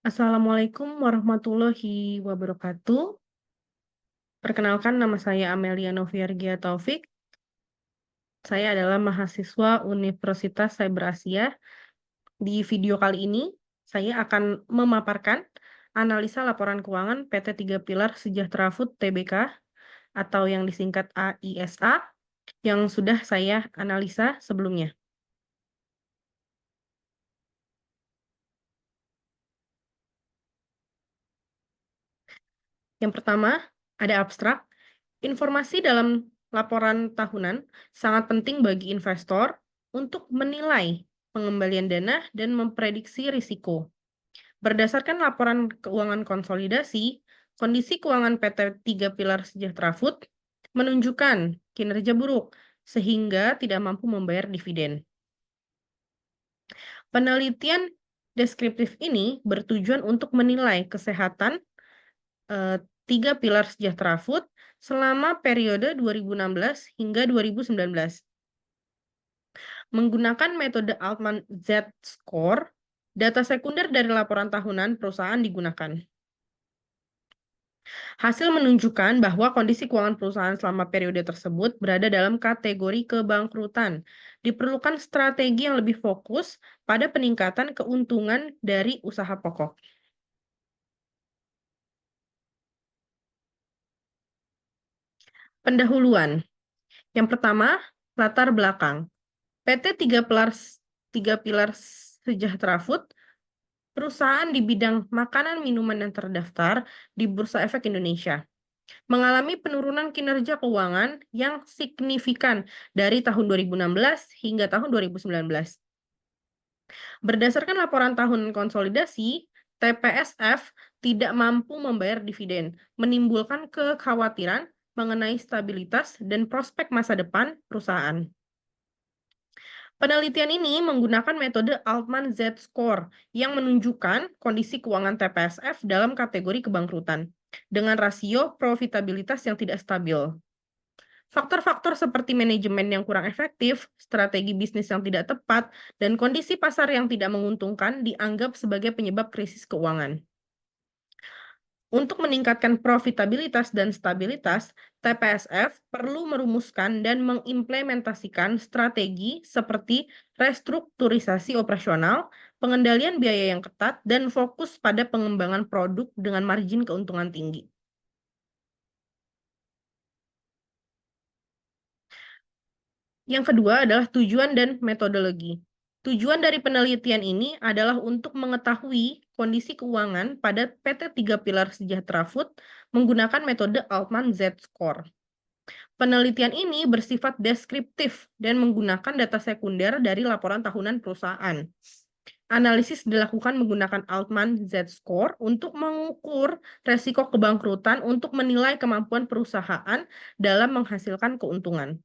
Assalamualaikum warahmatullahi wabarakatuh. Perkenalkan nama saya Amelia Noviargia Taufik. Saya adalah mahasiswa Universitas Cyber Asia. Di video kali ini, saya akan memaparkan analisa laporan keuangan PT Tiga Pilar Sejahtera Food Tbk atau yang disingkat AISA yang sudah saya analisa sebelumnya. Yang pertama, ada abstrak. Informasi dalam laporan tahunan sangat penting bagi investor untuk menilai pengembalian dana dan memprediksi risiko. Berdasarkan laporan keuangan konsolidasi, kondisi keuangan PT Tiga Pilar Sejahtera Food menunjukkan kinerja buruk sehingga tidak mampu membayar dividen. Penelitian deskriptif ini bertujuan untuk menilai kesehatan Tiga Pilar Sejahtera Food selama periode 2016 hingga 2019. Menggunakan metode Altman Z-Score, data sekunder dari laporan tahunan perusahaan digunakan. Hasil menunjukkan bahwa kondisi keuangan perusahaan selama periode tersebut berada dalam kategori kebangkrutan. Diperlukan strategi yang lebih fokus pada peningkatan keuntungan dari usaha pokok. Pendahuluan. Yang pertama, latar belakang. PT Tiga Pilar Sejahtera Food, perusahaan di bidang makanan minuman yang terdaftar di Bursa Efek Indonesia, mengalami penurunan kinerja keuangan yang signifikan dari tahun 2016 hingga tahun 2019. Berdasarkan laporan tahunan konsolidasi, TPSF tidak mampu membayar dividen, menimbulkan kekhawatiran mengenai stabilitas dan prospek masa depan perusahaan. Penelitian ini menggunakan metode Altman Z-Score yang menunjukkan kondisi keuangan TPSF dalam kategori kebangkrutan dengan rasio profitabilitas yang tidak stabil. Faktor-faktor seperti manajemen yang kurang efektif, strategi bisnis yang tidak tepat, dan kondisi pasar yang tidak menguntungkan dianggap sebagai penyebab krisis keuangan. Untuk meningkatkan profitabilitas dan stabilitas, TPSF perlu merumuskan dan mengimplementasikan strategi seperti restrukturisasi operasional, pengendalian biaya yang ketat, dan fokus pada pengembangan produk dengan margin keuntungan tinggi. Yang kedua adalah tujuan dan metodologi. Tujuan dari penelitian ini adalah untuk mengetahui kondisi keuangan pada PT Tiga Pilar Sejahtera Food menggunakan metode Altman Z-Score. Penelitian ini bersifat deskriptif dan menggunakan data sekunder dari laporan tahunan perusahaan. Analisis dilakukan menggunakan Altman Z-Score untuk mengukur resiko kebangkrutan untuk menilai kemampuan perusahaan dalam menghasilkan keuntungan.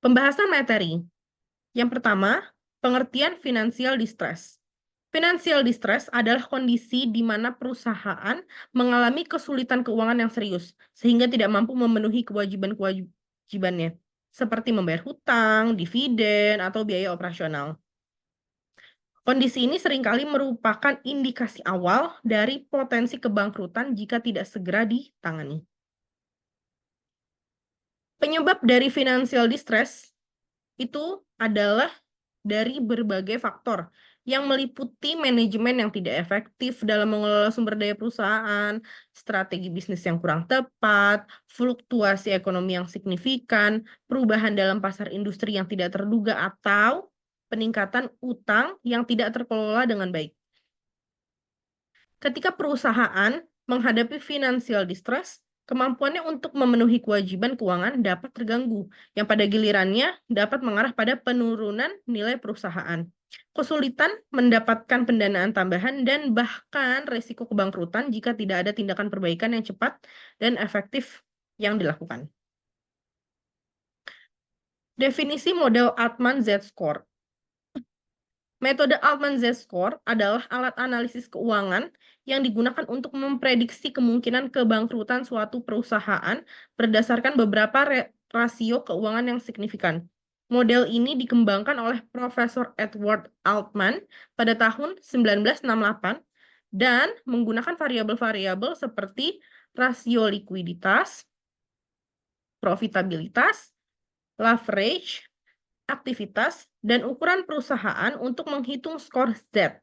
Pembahasan materi. Yang pertama, pengertian financial distress. Financial distress adalah kondisi di mana perusahaan mengalami kesulitan keuangan yang serius, sehingga tidak mampu memenuhi kewajiban-kewajibannya, seperti membayar hutang, dividen, atau biaya operasional. Kondisi ini seringkali merupakan indikasi awal dari potensi kebangkrutan jika tidak segera ditangani. Penyebab dari financial distress itu adalah dari berbagai faktor yang meliputi manajemen yang tidak efektif dalam mengelola sumber daya perusahaan, strategi bisnis yang kurang tepat, fluktuasi ekonomi yang signifikan, perubahan dalam pasar industri yang tidak terduga, atau peningkatan utang yang tidak terkelola dengan baik. Ketika perusahaan menghadapi financial distress, kemampuannya untuk memenuhi kewajiban keuangan dapat terganggu, yang pada gilirannya dapat mengarah pada penurunan nilai perusahaan, kesulitan mendapatkan pendanaan tambahan, dan bahkan resiko kebangkrutan jika tidak ada tindakan perbaikan yang cepat dan efektif yang dilakukan. Definisi model Altman Z-Score. Metode Altman Z-Score adalah alat analisis keuangan yang digunakan untuk memprediksi kemungkinan kebangkrutan suatu perusahaan berdasarkan beberapa rasio keuangan yang signifikan. Model ini dikembangkan oleh Profesor Edward Altman pada tahun 1968 dan menggunakan variabel-variabel seperti rasio likuiditas, profitabilitas, leverage, aktivitas, dan ukuran perusahaan untuk menghitung skor Z.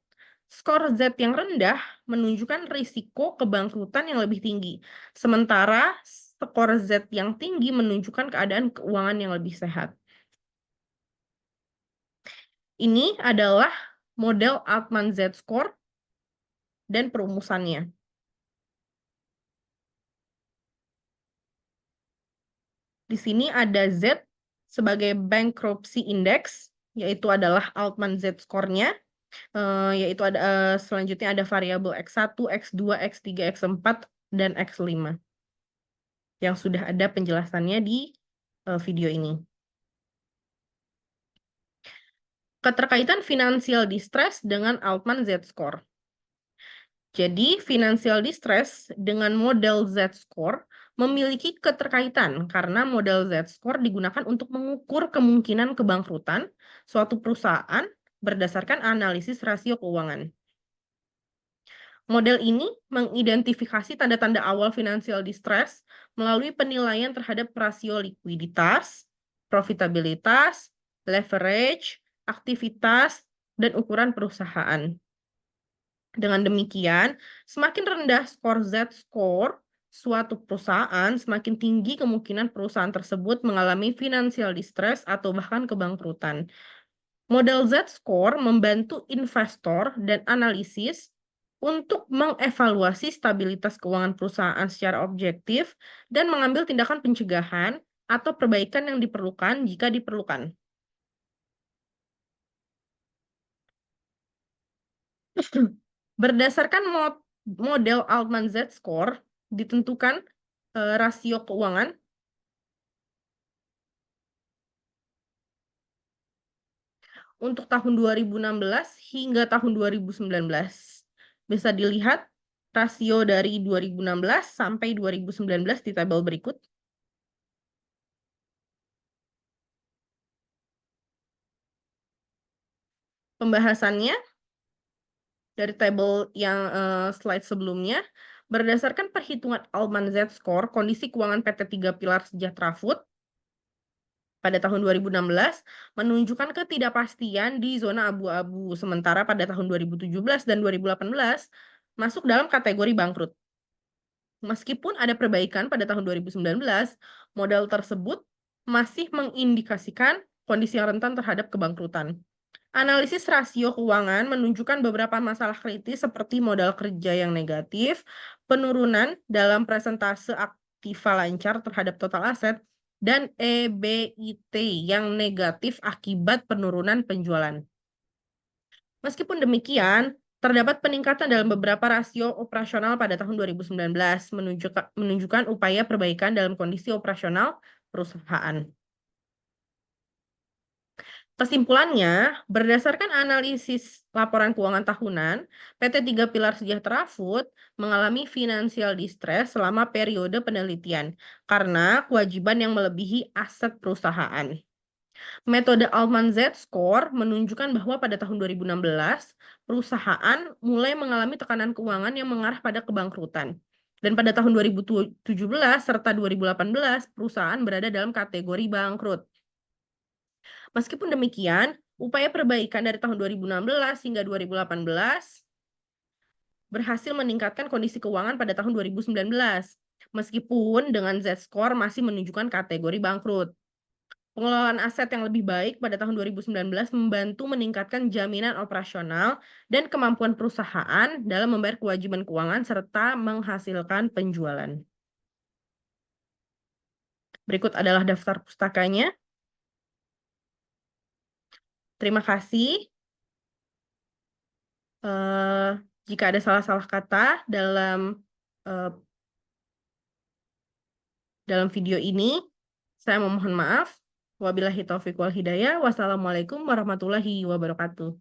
Skor Z yang rendah menunjukkan risiko kebangkrutan yang lebih tinggi, sementara skor Z yang tinggi menunjukkan keadaan keuangan yang lebih sehat. Ini adalah model Altman Z-score dan perumusannya. Di sini ada Z sebagai bankruptcy index, yaitu adalah Altman Z-score-nya. Yaitu ada selanjutnya ada variabel X1, X2, X3, X4, dan X5 yang sudah ada penjelasannya di video ini. Keterkaitan financial distress dengan Altman Z-score. Jadi, financial distress dengan model Z-score memiliki keterkaitan karena model Z-score digunakan untuk mengukur kemungkinan kebangkrutan suatu perusahaan berdasarkan analisis rasio keuangan. Model ini mengidentifikasi tanda-tanda awal financial distress melalui penilaian terhadap rasio likuiditas, profitabilitas, leverage, aktivitas, dan ukuran perusahaan. Dengan demikian, semakin rendah skor Z-score suatu perusahaan, semakin tinggi kemungkinan perusahaan tersebut mengalami financial distress atau bahkan kebangkrutan. Model Z-score membantu investor dan analisis untuk mengevaluasi stabilitas keuangan perusahaan secara objektif dan mengambil tindakan pencegahan atau perbaikan yang diperlukan jika diperlukan. Berdasarkan model Altman Z-score, ditentukan rasio keuangan untuk tahun 2016 hingga tahun 2019. Bisa dilihat rasio dari 2016 sampai 2019 di tabel berikut. Pembahasannya dari tabel yang slide sebelumnya, berdasarkan perhitungan Altman Z-score, kondisi keuangan PT Tiga Pilar Sejahtera Food pada tahun 2016 menunjukkan ketidakpastian di zona abu-abu, sementara pada tahun 2017 dan 2018 masuk dalam kategori bangkrut. Meskipun ada perbaikan pada tahun 2019, modal tersebut masih mengindikasikan kondisi yang rentan terhadap kebangkrutan. Analisis rasio keuangan menunjukkan beberapa masalah kritis seperti modal kerja yang negatif, penurunan dalam presentase aktiva lancar terhadap total aset, dan EBIT yang negatif akibat penurunan penjualan. Meskipun demikian, terdapat peningkatan dalam beberapa rasio operasional pada tahun 2019, menunjukkan upaya perbaikan dalam kondisi operasional perusahaan. Kesimpulannya, berdasarkan analisis laporan keuangan tahunan, PT Tiga Pilar Sejahtera Food mengalami financial distress selama periode penelitian karena kewajiban yang melebihi aset perusahaan. Metode Altman Z-score menunjukkan bahwa pada tahun 2016, perusahaan mulai mengalami tekanan keuangan yang mengarah pada kebangkrutan. Dan pada tahun 2017 serta 2018, perusahaan berada dalam kategori bangkrut. Meskipun demikian, upaya perbaikan dari tahun 2016 hingga 2018 berhasil meningkatkan kondisi keuangan pada tahun 2019, meskipun dengan Z-score masih menunjukkan kategori bangkrut. Pengelolaan aset yang lebih baik pada tahun 2019 membantu meningkatkan jaminan operasional dan kemampuan perusahaan dalam membayar kewajiban keuangan serta menghasilkan penjualan. Berikut adalah daftar pustakanya. Terima kasih. Jika ada salah-salah kata dalam video ini, saya memohon maaf. Wabillahi taufiq wal hidayah. Wassalamualaikum warahmatullahi wabarakatuh.